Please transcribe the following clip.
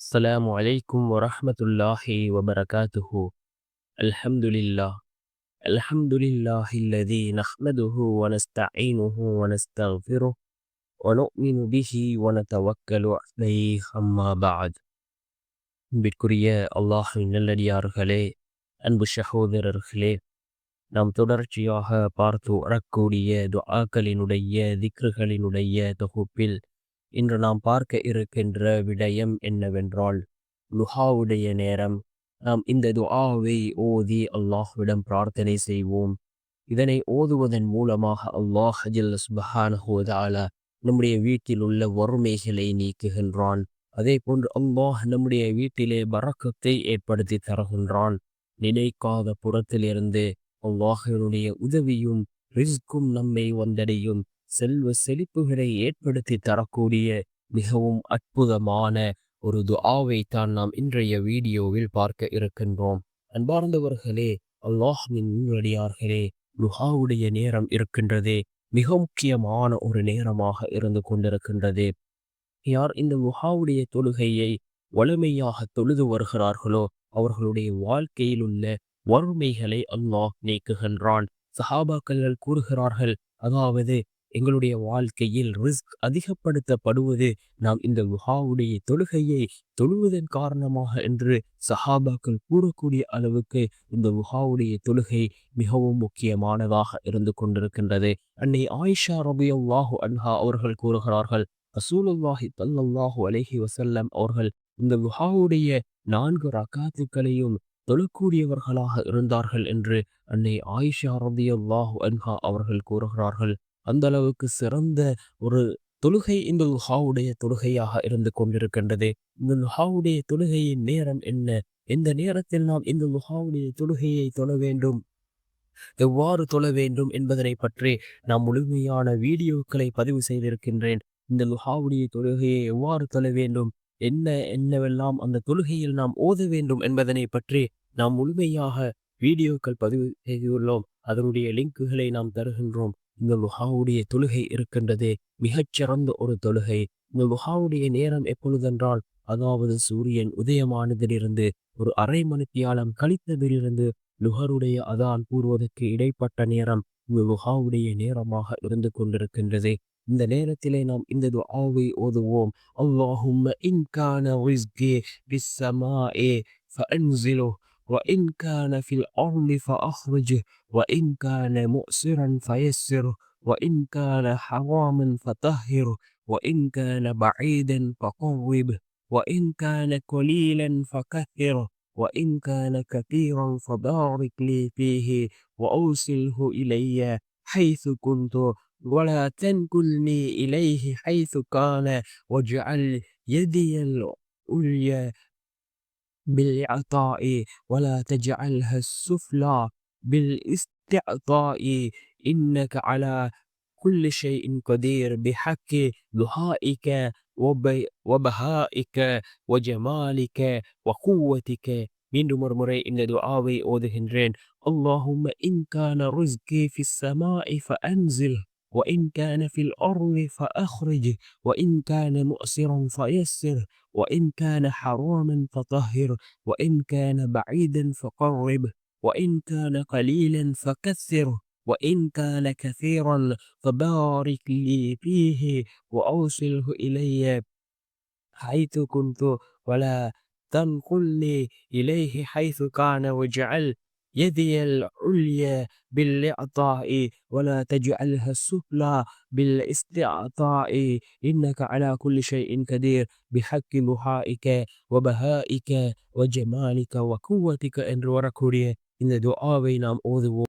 السلام عليكم ورحمة الله وبركاته. الحمد لله. الحمد لله الذي نحمده ونستعينه ونستغفره ونؤمن به ونتوكل عليه أما بعد. அன்பிற்குரிய அல்லாஹ்வின் நல்லடியார்களே, அன்பு சகோதரர்களே, நாம் தொடர்ச்சியாக பார்த்து வரக்கூடிய துஆக்களினுடைய திக்ருகளினுடைய தொகுப்பில் இன்று நாம் பார்க்க இருக்கின்ற விடயம் என்னவென்றால், லுஹாவுடைய நேரம். நாம் இந்த துஆவை ஓதி அல்லாஹ்விடம் பிரார்த்தனை செய்வோம். இதனை ஓதுவதன் மூலமாக அல்லாஹ் ஜல்ல சுப்ஹானஹு வ தஆலா நம்முடைய வீட்டில் உள்ள வறுமைகளை நீக்குகின்றான். அதே போன்று அல்லாஹ் நம்முடைய வீட்டிலே பரக்கத்தை ஏற்படுத்தி தருகின்றான். நினைக்காத புறத்திலிருந்து அல்லாஹ்வினுடைய உதவியும் ரிஸ்க்கும் நம்மை வந்தடையும். செல்வ செழிப்புகளை ஏற்படுத்தி தரக்கூடிய மிகவும் அற்புதமான ஒரு துஆவை தான் நாம் இன்றைய வீடியோவில் பார்க்க இருக்கின்றோம். அன்பார்ந்தவர்களே, அல்லாஹ்வின் நல்லடியார்களே, லுஹாவுடைய நேரம் இருக்கின்றதே மிக முக்கியமான ஒரு நேரமாக இருந்து கொண்டிருக்கின்றது. யார் இந்த லுஹாவுடைய தொழுகையை வலிமையாக தொழுது வருகிறார்களோ அவர்களுடைய வாழ்க்கையில் உள்ள வறுமைகளை அல்லாஹ் நீக்குகின்றான். சஹாபாக்கள் கூறுகிறார்கள், அதாவது எங்களுடைய வாழ்க்கையில் ரிஸ்க் அதிகப்படுத்தப்படுவது நாம் இந்த லுஹாவுடைய தொழுகையை தொழுவதன் காரணமாக என்று சஹாபாக்கள் கூறக்கூடிய அளவுக்கு இந்த லுஹாவுடைய தொழுகை மிகவும் முக்கியமானதாக இருந்து கொண்டிருக்கின்றது. அன்னை ஆயிஷா ரலியல்லாஹு அன்ஹா அவர்கள் கூறுகிறார்கள், ரசூலுல்லாஹி ஸல்லல்லாஹு அலைஹி வஸல்லம் அவர்கள் இந்த லுஹாவுடைய 4 ரக்காத்துக்களையும் தொழக்கூடியவர்களாக இருந்தார்கள் என்று அன்னை ஆயிஷா ரலியல்லாஹு அன்ஹா அவர்கள் கூறுகிறார்கள். அந்த அளவுக்கு சிறந்த ஒரு தொழுகை இந்த லுஹாவுடைய தொழுகையாக இருந்து கொண்டிருக்கின்றது. இந்த லுஹாவுடைய தொழுகையின் நேரம் என்ன? எந்த நேரத்தில் நாம் இந்த லுஹாவுடைய தொழுகையை தொழ வேண்டும், எவ்வாறு தொழ வேண்டும் என்பதனை பற்றி நாம் முழுமையான வீடியோக்களை பதிவு செய்திருக்கின்றேன். இந்த லுஹாவுடைய தொழுகையை எவ்வாறு தொழ வேண்டும், என்னவெல்லாம் அந்த தொழுகையில் நாம் ஓத வேண்டும் என்பதனை பற்றி நாம் முழுமையாக வீடியோக்கள் பதிவு செய்துள்ளோம். அதனுடைய லிங்குகளை நாம் தருகின்றோம். இந்த லுஹாவுடைய தொழுகை இருக்கின்றதே மிகச்சிறந்த ஒரு தொழுகை. இந்த லுஹாவுடைய நேரம் எப்பொழுதென்றால், அதாவது சூரியன் உதயமானதிலிருந்து ஒரு அரை மணித்தியாலம் கழித்ததிலிருந்து லுஹருடைய அதான் கூறுவதற்கு இடைப்பட்ட நேரம் இந்த லுஹாவுடைய நேரமாக இருந்து கொண்டிருக்கின்றது. இந்த நேரத்திலே நாம் இந்த துஆவை ஓதுவோம். அல்லாஹும்ம இன் கான ரிஸ்கி ஃபிஸ் ஸமாஇ ஃபஅன்ஸிலு وإن كان في الأرض فأخرجه وإن كان مؤسرا فيسره وإن كان حراما فطهره وإن كان بعيدا فقربه وإن كان قليلا فكثره وإن كان كثيرا فبارك لي فيه وأوصله إلي حيث كنت ولا تنكلني إليه حيث كان واجعل يدي العليا بالعطاء ولا تجعلها السفلى بالاستعطاء إنك على كل شيء قدير بحق دعائك وبهائك وجمالك وقوتك. மீண்டும் ஒரு முறை இந்த துஆவை ஓதுகின்றேன். اللهم إن كان رزقي في السماء فأنزل وإن كان في الأرض فأخرج وإن كان مؤسرا فيسر وإن كان حراما فطهر وإن كان بعيدا فقرب وإن كان قليلا فكثر وإن كان كثيرا فبارك لي فيه وأوصله إلي حيث كنت ولا تنقلني إليه حيث كان واجعل يدي العليا بالإعطاء ولا تجعلها السفلى بالاستعطاء إنك على كل شيء قدير بحق ضحائك وبهائك وجمالك وقوتك என்று வரக்கூடிய இந்த துஆவை நாம் ஓதுவோம்.